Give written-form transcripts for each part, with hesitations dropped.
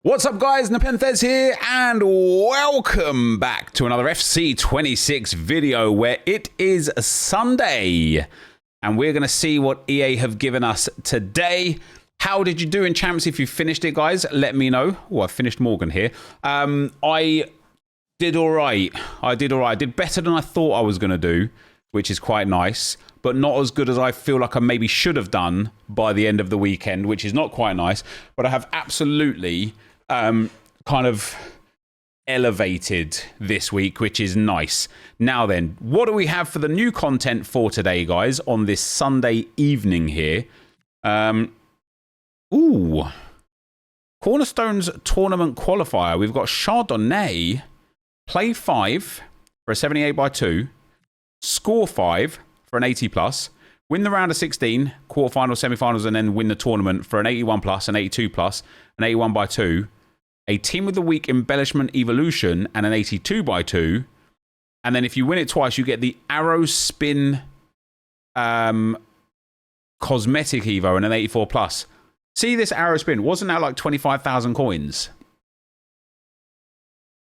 What's up guys, NepentheZ here and welcome back to another FC26 video where it is Sunday and we're going to see what EA have given us today. How did you do in Champs? If you finished it guys, let me know. Oh, I finished Morgan here. I did alright. I did better than I thought I was going to do, which is quite nice, but not as good as I feel like I maybe should have done by the end of the weekend, which is not quite nice, but I have absolutely kind of elevated this week, which is nice. Now then, what do we have for the new content for today, guys, on this Sunday evening here? Cornerstones tournament qualifier. We've got Chardonnet, play 5 for a 78/2, score 5 for an 80+, win the round of 16, quarterfinals, semi-finals, and then win the tournament for an 81+, an 82+, an 81/2, a team of the week embellishment evolution, and an 82/2. And then if you win it twice, you get the arrow spin cosmetic evo and an 84+. See this arrow spin? Wasn't that like 25,000 coins?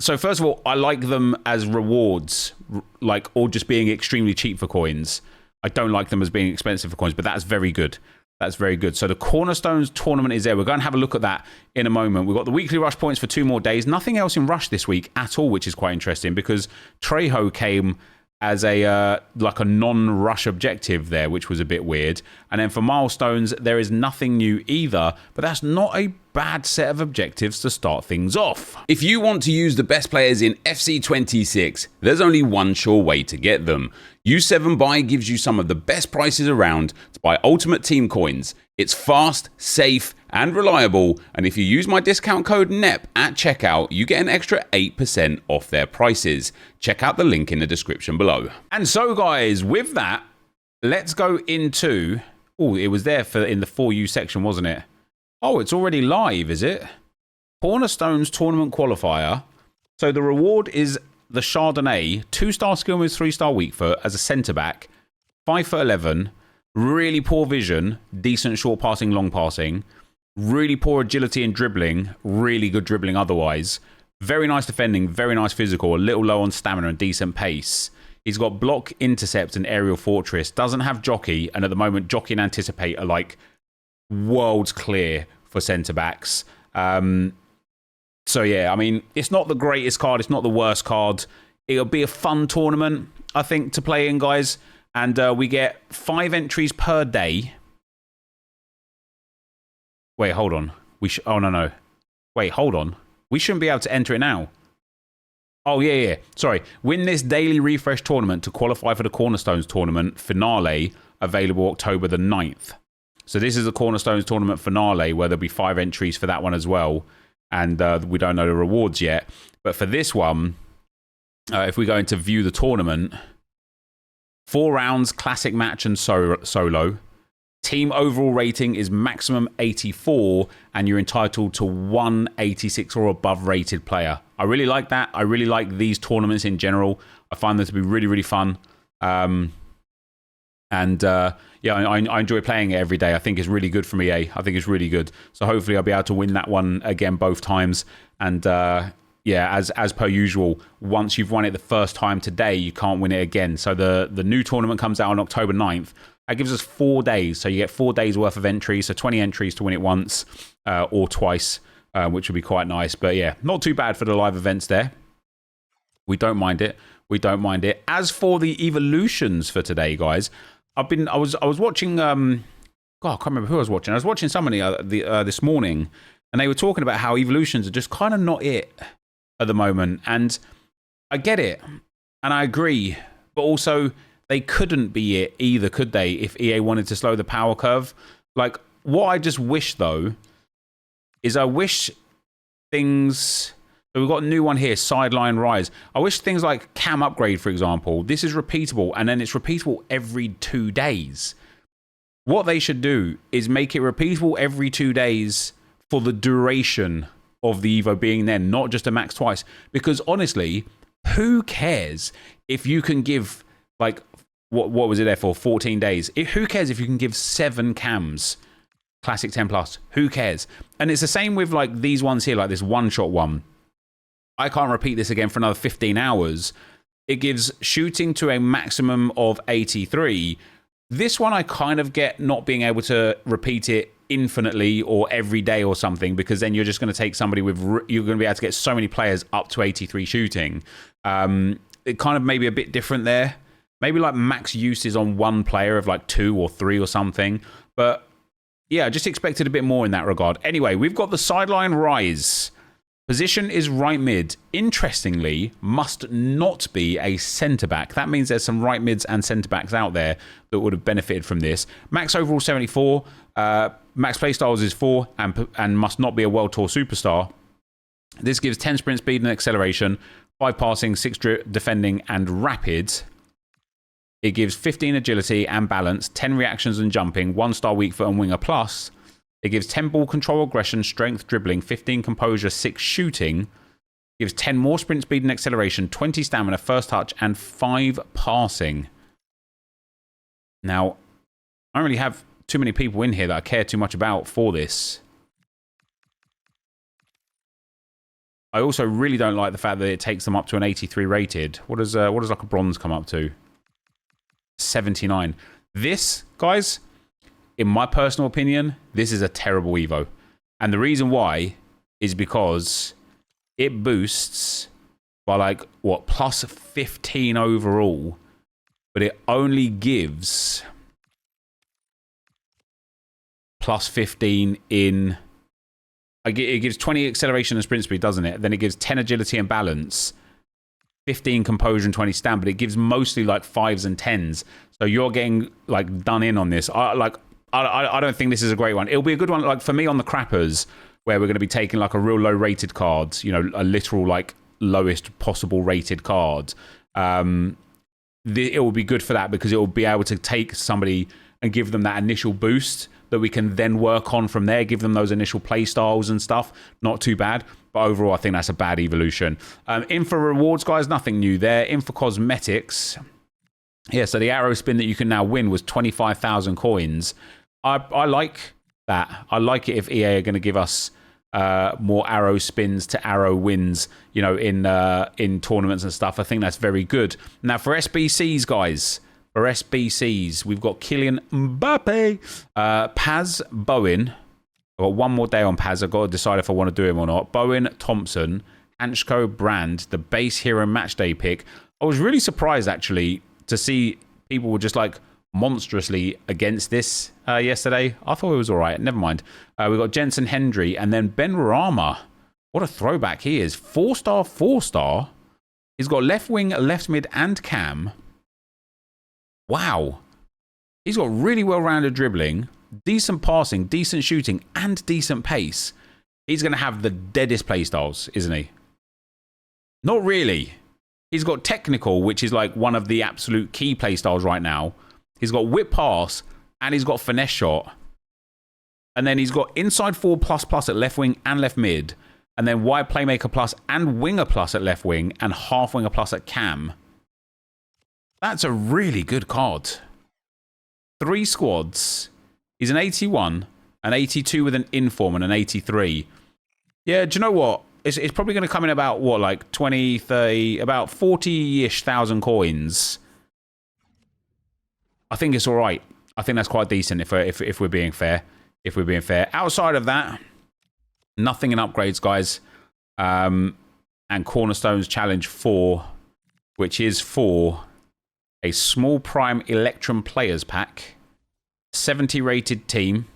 So first of all, I like them as rewards, like, or just being extremely cheap for coins. I don't like them as being expensive for coins, but that's very good. That's very good. So the Cornerstones tournament is there. We're going to have a look at that in a moment. We've got the weekly rush points for 2 more days. Nothing else in rush this week at all, which is quite interesting because Trejo came as a like a non-rush objective there, which was a bit weird. And then for milestones, there is nothing new either, but that's not a bad set of objectives to start things off. If you want to use the best players in FC26, there's only one sure way to get them. U7Buy gives you some of the best prices around to buy Ultimate Team coins. It's fast, safe, and reliable, and if you use my discount code NEP at checkout, you get an extra 8% off their prices. Check out the link in the description below. And so guys, with that, let's go into... Oh, it was there in the For You section, wasn't it? Oh, it's already live, is it? Cornerstones tournament qualifier. So the reward is the Chardonnet, 2-star skill moves, 3-star weak foot as a centre-back, 5'11", really poor vision, decent short passing, long passing, really poor agility and dribbling, really good dribbling otherwise, very nice defending, very nice physical, a little low on stamina and decent pace. He's got block, intercept and aerial fortress, doesn't have jockey, and at the moment jockey and anticipate are like worlds clear for centre-backs. So yeah, I mean, it's not the greatest card, it's not the worst card. It'll be a fun tournament, I think, to play in, guys. And we get 5 entries per day. Wait, hold on. Oh, no. Wait, hold on. We shouldn't be able to enter it now. Oh, yeah. Sorry. Win this daily refresh tournament to qualify for the Cornerstones tournament finale, available October the 9th. So this is the Cornerstones tournament finale, where there'll be 5 entries for that one as well. And we don't know the rewards yet. But for this one, if we go into view the tournament... 4 rounds, classic match and solo. Team overall rating is maximum 84, and you're entitled to 1 86 or above rated player. I really like that. I really like these tournaments in general. I find them to be really, really fun. Yeah, I enjoy playing it every day. I think it's really good for me, I think it's really good. So hopefully I'll be able to win that one again both times. And yeah, as per usual, once you've won it the first time today, you can't win it again. So the new tournament comes out on October 9th. That gives us 4 days. So you get 4 days worth of entries. So 20 entries to win it once or twice, which would be quite nice. But yeah, not too bad for the live events there. We don't mind it. We don't mind it. As for the evolutions for today, guys, I was watching... God, I can't remember who I was watching. I was watching somebody this morning, and they were talking about how evolutions are just kind of not it at the moment. And I get it, and I agree, but also they couldn't be it either, could they, if EA wanted to slow the power curve? Like, what I just wish, though, is I wish things... So we've got a new one here, Sideline Rise. I wish things like Cam Upgrade, for example, this is repeatable, and then it's repeatable every 2 days. What they should do is make it repeatable every 2 days for the duration of the Evo being there, not just a max twice. Because honestly, who cares if you can give, like, what was it there for? 14 days. Who cares if you can give 7 cams Classic 10 plus. Who cares? And it's the same with like these ones here, like this one-shot one. I can't repeat this again for another 15 hours. It gives shooting to a maximum of 83. This one I kind of get not being able to repeat it infinitely or every day or something, because then you're just going to take somebody with... You're going to be able to get so many players up to 83 shooting. It kind of maybe a bit different there. Maybe like max use is on one player of like 2 or 3 or something. But yeah, just expected a bit more in that regard. Anyway, we've got the sideline rise. Position is right mid. Interestingly, must not be a centre-back. That means there's some right mids and centre-backs out there that would have benefited from this. Max overall 74. Max playstyles is 4 and must not be a World Tour superstar. This gives 10 sprint speed and acceleration, 5 passing, 6 defending and rapid. It gives 15 agility and balance, 10 reactions and jumping, 1-star weak foot and winger plus. It gives 10 ball control, aggression, strength, dribbling, 15 composure, 6 shooting. It gives 10 more sprint speed and acceleration, 20 stamina, first touch, and 5 passing. Now, I don't really have too many people in here that I care too much about for this. I also really don't like the fact that it takes them up to an 83 rated. What does like a bronze come up to? 79. This, guys, in my personal opinion, this is a terrible Evo. And the reason why is because it boosts by like, what, plus 15 overall, but it only gives plus 15 in... It gives 20 acceleration and sprint speed, doesn't it? Then it gives 10 agility and balance, 15 composure and 20 stamina, but it gives mostly like 5s and 10s. So you're getting like done in on this. I don't think this is a great one. It'll be a good one, like for me on the crappers, where we're going to be taking like a real low rated card, you know, a literal like lowest possible rated card. It will be good for that because it will be able to take somebody and give them that initial boost that we can then work on from there, give them those initial play styles and stuff. Not too bad. But overall, I think that's a bad evolution. In for rewards, guys, nothing new there. In for cosmetics. Yeah, so the arrow spin that you can now win was 25,000 coins. I like that. I like it if EA are going to give us more arrow spins to arrow wins, you know, in tournaments and stuff. I think that's very good. Now, for SBCs, guys, for SBCs, we've got Kylian Mbappe, Paz Bowen. I've got one more day on Paz. I've got to decide if I want to do him or not. Bowen, Thompson, Hanchko, Brand, the base hero matchday pick. I was really surprised, actually, to see people were just like monstrously against this yesterday. I thought it was all right. Never mind. We've got Jensen Hendry and then Ben Rama. What a throwback he is. 4-star, 4-star. He's got left wing, left mid, and cam. Wow. He's got really well-rounded dribbling, decent passing, decent shooting, and decent pace. He's going to have the deadest playstyles, isn't he? Not really. He's got technical, which is like one of the absolute key playstyles right now. He's got whip pass, and he's got finesse shot. And then he's got inside 4++ at left wing and left mid. And then wide playmaker plus and winger plus at left wing and half winger plus at cam. That's a really good card. 3 squads. He's an 81, an 82 with an inform, and an 83. Yeah, do you know what? It's probably going to come in about, what, like 20, 30, about 40-ish thousand coins. I think it's all right. I think that's quite decent if we're being fair. If we're being fair. Outside of that, nothing in upgrades, guys. And Cornerstones Challenge 4, which is for a small prime Electrum players pack, 70 rated team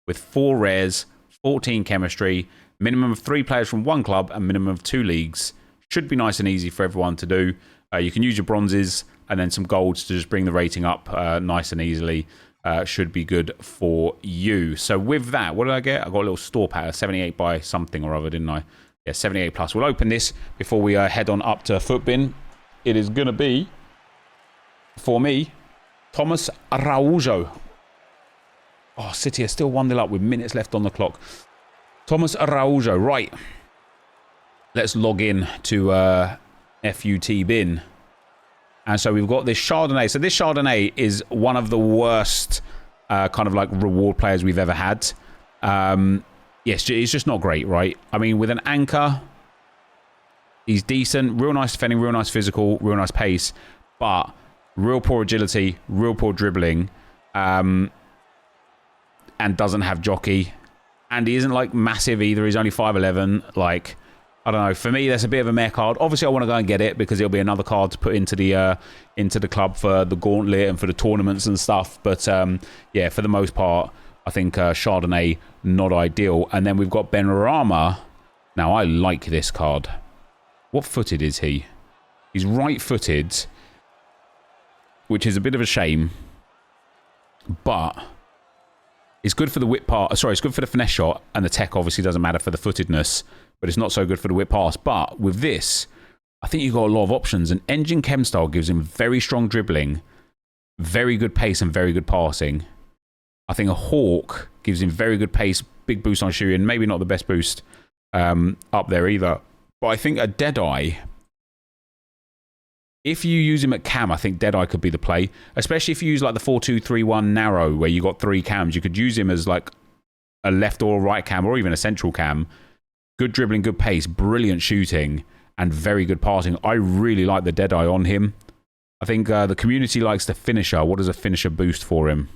with 4 rares, 14 chemistry, minimum of 3 players from 1 club and minimum of 2 leagues. Should be nice and easy for everyone to do. You can use your bronzes and then some golds to just bring the rating up nice and easily. Should be good for you. So with that, what did I get? I got a little store pack, 78 by something or other, didn't I? Yeah, 78 plus. We'll open this before we head on up to Footbin. It is going to be, for me, Thomas Araujo. Oh, City are still 1-0 up with minutes left on the clock. Thomas Araujo, right. Let's log in to FUT bin. And so we've got this Chardonnet. So this Chardonnet is one of the worst kind of like reward players we've ever had. Yes, it's just not great, right? I mean, with an anchor, he's decent, real nice defending, real nice physical, real nice pace, but real poor agility, real poor dribbling, and doesn't have jockey. And he isn't, like, massive either. He's only 5'11". Like, I don't know. For me, that's a bit of a meh card. Obviously, I want to go and get it because it'll be another card to put into the club for the gauntlet and for the tournaments and stuff. But, yeah, for the most part, I think Chardonnet, not ideal. And then we've got Benrahma. Now, I like this card. What footed is he? He's right-footed, which is a bit of a shame. But it's good for the whip pass. Sorry, it's good for the finesse shot, and the tech obviously doesn't matter for the footedness, but it's not so good for the whip pass. But with this, I think you've got a lot of options. And Engine Chem style gives him very strong dribbling, very good pace, and very good passing. I think a Hawk gives him very good pace, big boost on shooting, maybe not the best boost up there either. But I think a Deadeye, if you use him at cam, I think Deadeye could be the play. Especially if you use like the 4-2-3-1 narrow, where you got 3 cams. You could use him as like a left or right cam, or even a central cam. Good dribbling, good pace, brilliant shooting, and very good passing. I really like the Deadeye on him. I think the community likes the finisher. What does a finisher boost for him?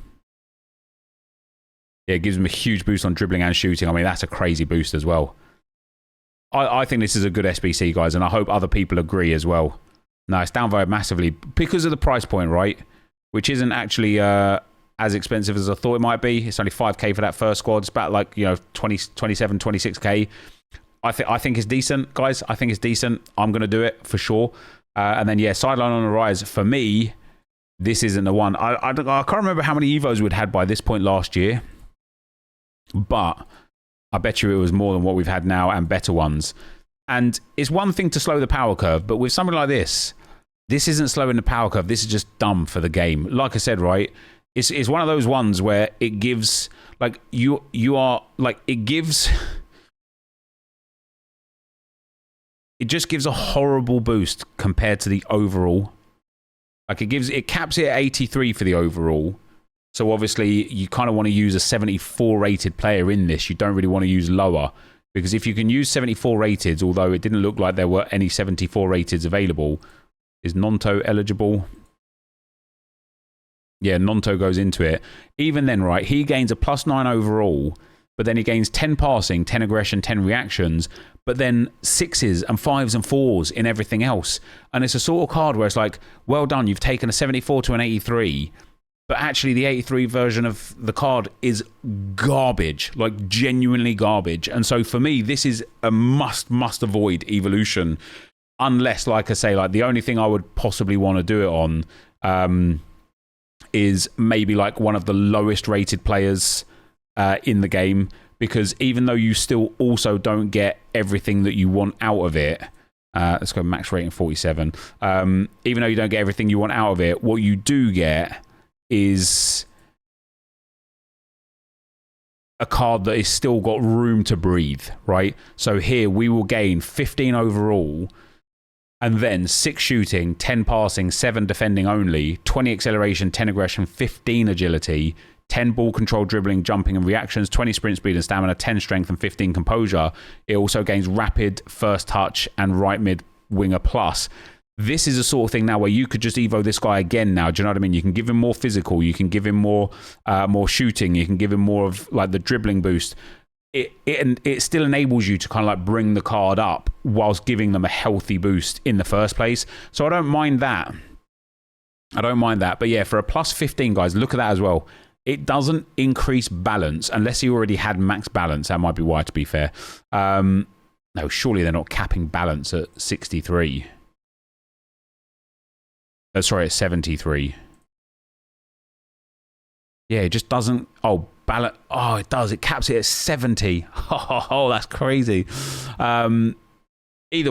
Yeah, it gives him a huge boost on dribbling and shooting. I mean, that's a crazy boost as well. I think this is a good SBC, guys, and I hope other people agree as well. No, it's downvoted massively because of the price point, right? Which isn't actually as expensive as I thought it might be. It's only 5k for that first squad. It's about like, 27, 26k. I think it's decent, guys. I think it's decent. I'm going to do it for sure. And then, yeah, sideline on the rise. For me, this isn't the one. I can't remember how many Evos we'd had by this point last year. But I bet you it was more than what we've had now and better ones. And it's one thing to slow the power curve, but with something like this isn't slowing the power curve. This is just dumb for the game. Like I said, right? It's one of those ones where it gives, like, you are, like, it just gives a horrible boost compared to the overall. Like, it caps it at 83 for the overall. So obviously you kind of want to use a 74 rated player in this. You don't really want to use lower. Because if you can use 74 rateds, although it didn't look like there were any 74 rateds available, is Nonto eligible? Yeah, Nonto goes into it. Even then, right, he gains a +9 overall, but then he gains 10 passing, 10 aggression, 10 reactions, but then 6s and 5s and 4s in everything else. And it's a sort of card where it's like, well done, you've taken a 74 to an 83, but actually the 83 version of the card is garbage, like genuinely garbage. And so for me, this is a must avoid evolution. Unless, like I say, like the only thing I would possibly want to do it on is maybe like one of the lowest rated players in the game. Because even though you still also don't get everything that you want out of it, let's go max rating 47. Even though you don't get everything you want out of it, what you do get is a card that has still got room to breathe, right? So here we will gain 15 overall, and then 6 shooting, 10 passing, 7 defending only, 20 acceleration, 10 aggression, 15 agility, 10 ball control, dribbling, jumping and reactions, 20 sprint speed and stamina, 10 strength and 15 composure. It also gains rapid, first touch and right mid winger plus. This is a sort of thing now where you could just evo this guy again now. Do you know what I mean? You can give him more physical. You can give him more shooting. You can give him more of like the dribbling boost. It still enables you to kind of like bring the card up whilst giving them a healthy boost in the first place. So I don't mind that. But yeah, for a +15, guys, look at that as well. It doesn't increase balance unless you already had max balance. That might be why, to be fair. No, surely they're not capping balance at 63. Sorry, at 73. Yeah, it just doesn't... Oh, balance... Oh, it does. It caps it at 70. Oh, that's crazy. Either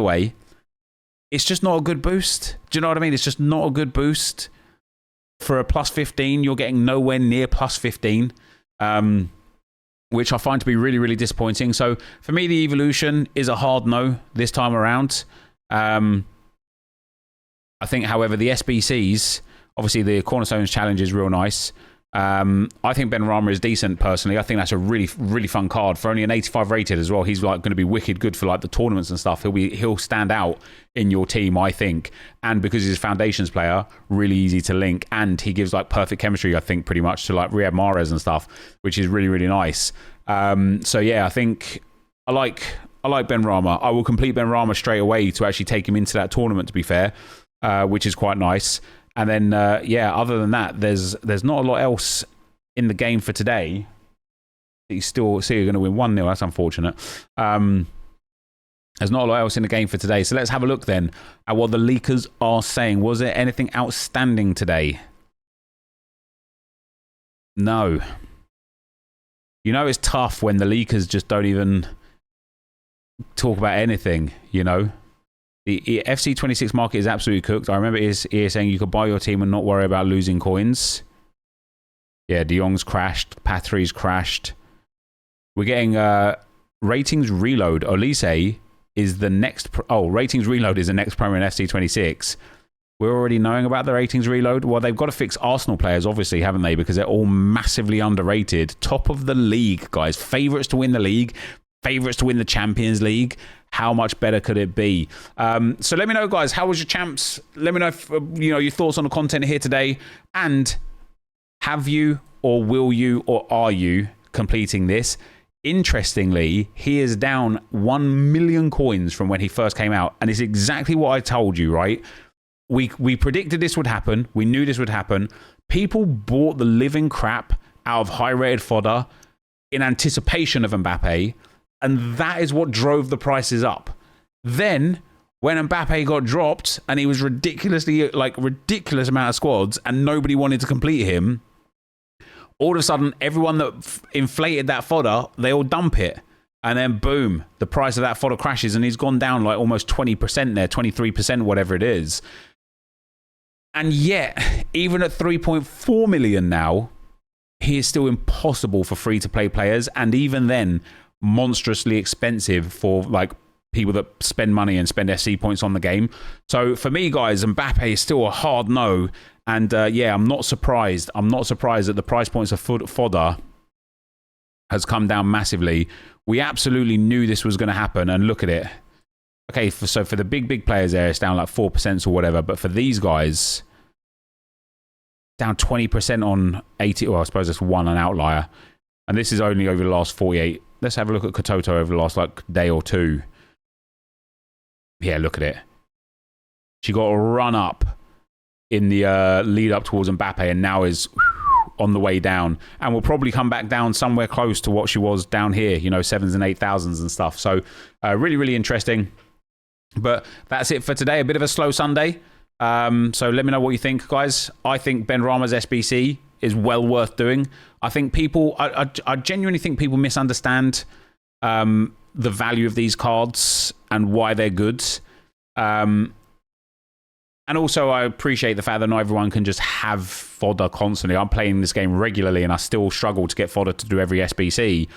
way, it's just not a good boost. Do you know what I mean? It's just not a good boost. For a +15, you're getting nowhere near +15, which I find to be really, really disappointing. So for me, the evolution is a hard no this time around. I think, however, the SBCs, obviously the Cornerstones challenge is real nice. I think Benrahma is decent personally. I think that's a really, really fun card for only an 85 rated as well. He's like going to be wicked good for like the tournaments and stuff. He'll stand out in your team, I think. And because he's a foundations player, really easy to link, and he gives like perfect chemistry, I think, pretty much to like Riyad Mahrez and stuff, which is really, really nice. So yeah, I think I like Benrahma. I will complete Benrahma straight away to actually take him into that tournament, to be fair, which is quite nice. And then, yeah, other than that, there's not a lot else in the game for today. You still see you're going to win 1-0. That's unfortunate. There's not a lot else in the game for today. So let's have a look then at what the leakers are saying. Was there anything outstanding today? No. You know it's tough when the leakers just don't even talk about anything, you know? The FC26 market is absolutely cooked. I remember EA saying you could buy your team and not worry about losing coins. Yeah, De Jong's crashed. Patri's crashed. We're getting Ratings Reload. Olise is the next... Ratings Reload is the next promo in FC26. We're already knowing about the Ratings Reload. Well, they've got to fix Arsenal players, obviously, haven't they? Because they're all massively underrated. Top of the league, guys. Favourites to win the league. Favourites to win the Champions League. How much better could it be? So let me know, guys. How was your champs? Let me know if, your thoughts on the content here today. And have you, or will you, or are you completing this? Interestingly, he is down 1 million coins from when he first came out. And it's exactly what I told you, right? We predicted this would happen. We knew this would happen. People bought the living crap out of high-rated fodder in anticipation of Mbappe. And that is what drove the prices up. Then, when Mbappe got dropped and he was ridiculous amount of squads and nobody wanted to complete him, all of a sudden, everyone that inflated that fodder, they all dump it. And then, boom, the price of that fodder crashes and he's gone down like almost 20% there, 23%, whatever it is. And yet, even at 3.4 million now, he is still impossible for free-to-play players. And even then, monstrously expensive for like people that spend money and spend SC points on the game. So for me, guys, Mbappe is still a hard no. And yeah, I'm not surprised. I'm not surprised that the price points of fodder has come down massively. We absolutely knew this was going to happen, and look at it. Okay, so for the big players there, it's down like 4% or whatever. But for these guys, down 20% on 80. Well, I suppose that's an outlier. And this is only over the last 48. Let's have a look at Katoto over the last like day or two. Yeah, look at it. She got a run up in the lead up towards Mbappe and now is on the way down. And will probably come back down somewhere close to what she was down here, 7s and 8,000s and stuff. So really, really interesting. But that's it for today. A bit of a slow Sunday. So let me know what you think, guys. I think Benrahma's SBC is well worth doing. I think people, I genuinely think people misunderstand the value of these cards and why they're good. And also, I appreciate the fact that not everyone can just have fodder constantly. I'm playing this game regularly and I still struggle to get fodder to do every SBC.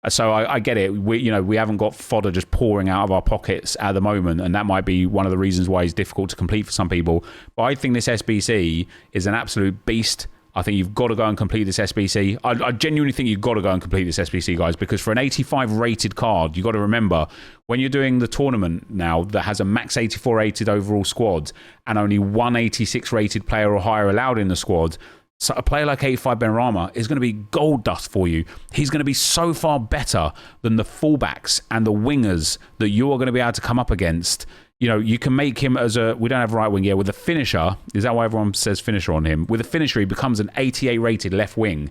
So I get it. We haven't got fodder just pouring out of our pockets at the moment, and that might be one of the reasons why it's difficult to complete for some people. But I think this SBC is an absolute beast. I think you've got to go and complete this SBC. I genuinely think you've got to go and complete this SBC, guys, because for an 85 rated card, you've got to remember, when you're doing the tournament now that has a max 84 rated overall squad and only 186 rated player or higher allowed in the squad, so a player like 85 Benrahma is going to be gold dust for you. He's going to be so far better than the fullbacks and the wingers that you are going to be able to come up against. You can make him as a... We don't have right wing here. With a finisher... Is that why everyone says finisher on him? With a finisher, he becomes an 88 rated left wing.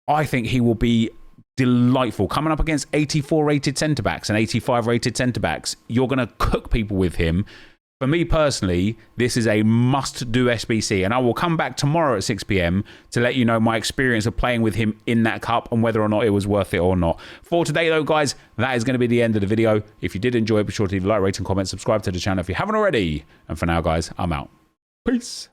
I think he will be delightful. Coming up against 84 rated centre-backs and 85 rated centre-backs, you're going to cook people with him. For me personally, this is a must-do SBC, and I will come back tomorrow at 6 PM to let you know my experience of playing with him in that cup and whether or not it was worth it or not. For today, though, guys, that is going to be the end of the video. If you did enjoy it, be sure to leave a like, rate, and comment, subscribe to the channel if you haven't already. And for now, guys, I'm out. Peace.